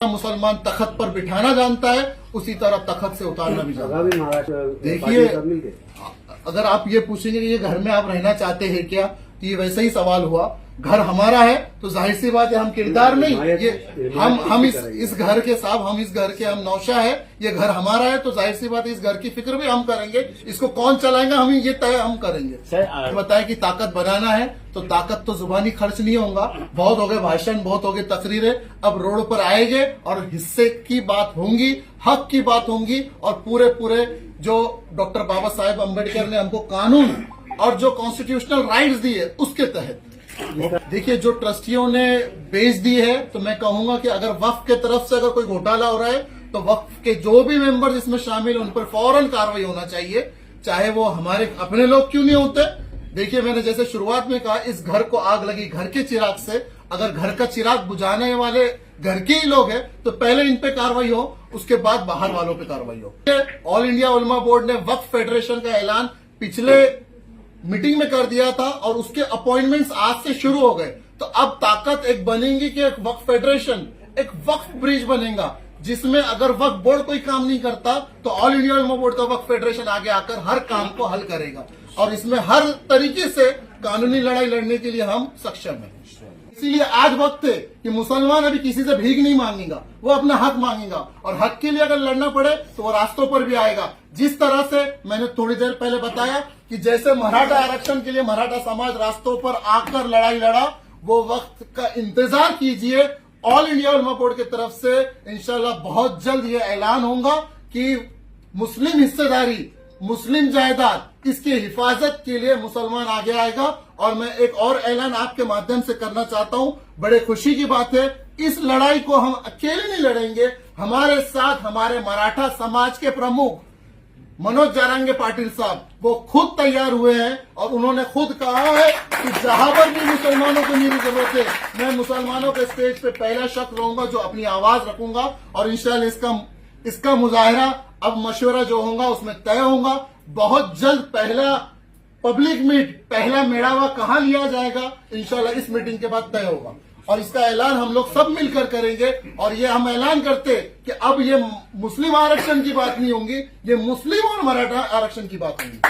मुसलमान तखत पर बिठाना जानता है, उसी तरह तखत से उतारना भी जानता है। देखिए, अगर आप ये पूछेंगे कि ये घर में आप रहना चाहते हैं क्या, तो ये वैसे ही सवाल हुआ। घर हमारा है तो जाहिर सी बात है हम किरदार नहीं, ये हम इस घर के साहब, हम इस घर के हम नौशा है, ये घर हमारा है तो जाहिर सी बात है इस घर की फिक्र भी हम करेंगे। इसको कौन चलाएगा हम ये तय हम करेंगे। बताए कि ताकत बनाना है तो ताकत तो जुबानी खर्च नहीं होगा, बहुत हो गए भाषण, बहुत हो गए तकरीरें, अब रोड पर आएंगे और हिस्से की बात होंगी, हक की बात होंगी और पूरे जो डॉक्टर बाबा साहेब अम्बेडकर ने हमको कानून और जो कॉन्स्टिट्यूशनल राइट्स दिए उसके तहत। देखिए, जो ट्रस्टियों ने बेच दी है तो मैं कहूंगा कि अगर वक्फ के तरफ से अगर कोई घोटाला हो रहा है तो वक्फ के जो भी मेंबर इसमें शामिल उन पर फौरन कार्रवाई होना चाहिए, चाहे वो हमारे अपने लोग क्यों नहीं होते। देखिए, मैंने जैसे शुरुआत में कहा, इस घर को आग लगी घर के चिराग से, अगर घर का चिराग बुझाने वाले घर के ही लोग हैं तो पहले इन पे कार्रवाई हो, उसके बाद बाहर वालों पे कार्रवाई हो। ऑल इंडिया उलमा बोर्ड ने वक्फ फेडरेशन का ऐलान पिछले मीटिंग में कर दिया था और उसके अपॉइंटमेंट्स आज से शुरू हो गए। तो अब ताकत एक बनेगी कि एक वक्फ फेडरेशन, एक वक्फ ब्रिज बनेगा, जिसमें अगर वक्फ बोर्ड कोई काम नहीं करता तो ऑल इंडिया उलमा बोर्ड का वक्फ फेडरेशन आगे आकर हर काम को हल करेगा और इसमें हर तरीके से कानूनी लड़ाई लड़ने के लिए हम सक्षम हैं। इसीलिए आज वक्त है कि मुसलमान अभी किसी से भीख नहीं मांगेगा, वो अपना हक मांगेगा और हक के लिए अगर लड़ना पड़े तो वो रास्तों पर भी आएगा। जिस तरह से मैंने थोड़ी देर पहले बताया कि जैसे मराठा आरक्षण के लिए मराठा समाज रास्तों पर आकर लड़ाई लड़ा, वो वक्त का इंतजार कीजिए। ऑल इंडिया उलमा बोर्ड की तरफ से इंशाल्लाह बहुत जल्द ये ऐलान होगा कि मुस्लिम हिस्सेदारी, मुस्लिम जायदाद, इसकी हिफाजत के लिए मुसलमान आगे आएगा। और मैं एक और ऐलान आपके माध्यम से करना चाहता हूं, बड़े खुशी की बात है, इस लड़ाई को हम अकेले नहीं लड़ेंगे, हमारे साथ हमारे मराठा समाज के प्रमुख मनोज जारंगे पाटिल साहब, वो खुद तैयार हुए हैं और उन्होंने खुद कहा है कि जहां पर भी मुसलमानों को मेरी जरूरत है, मैं मुसलमानों के स्टेज पे पहला शख्स रहूंगा जो अपनी आवाज रखूंगा और इंशाल्लाह इसका मुजाहरा अब मशवरा जो होगा उसमें तय होगा। बहुत जल्द पहला पब्लिक मीट, पहला मेड़ावा कहां लिया जाएगा इंशाल्लाह इस मीटिंग के बाद तय होगा और इसका ऐलान हम लोग सब मिलकर करेंगे। और ये हम ऐलान करते कि अब ये मुस्लिम आरक्षण की बात नहीं होगी, ये मुस्लिम और मराठा आरक्षण की बात होगी।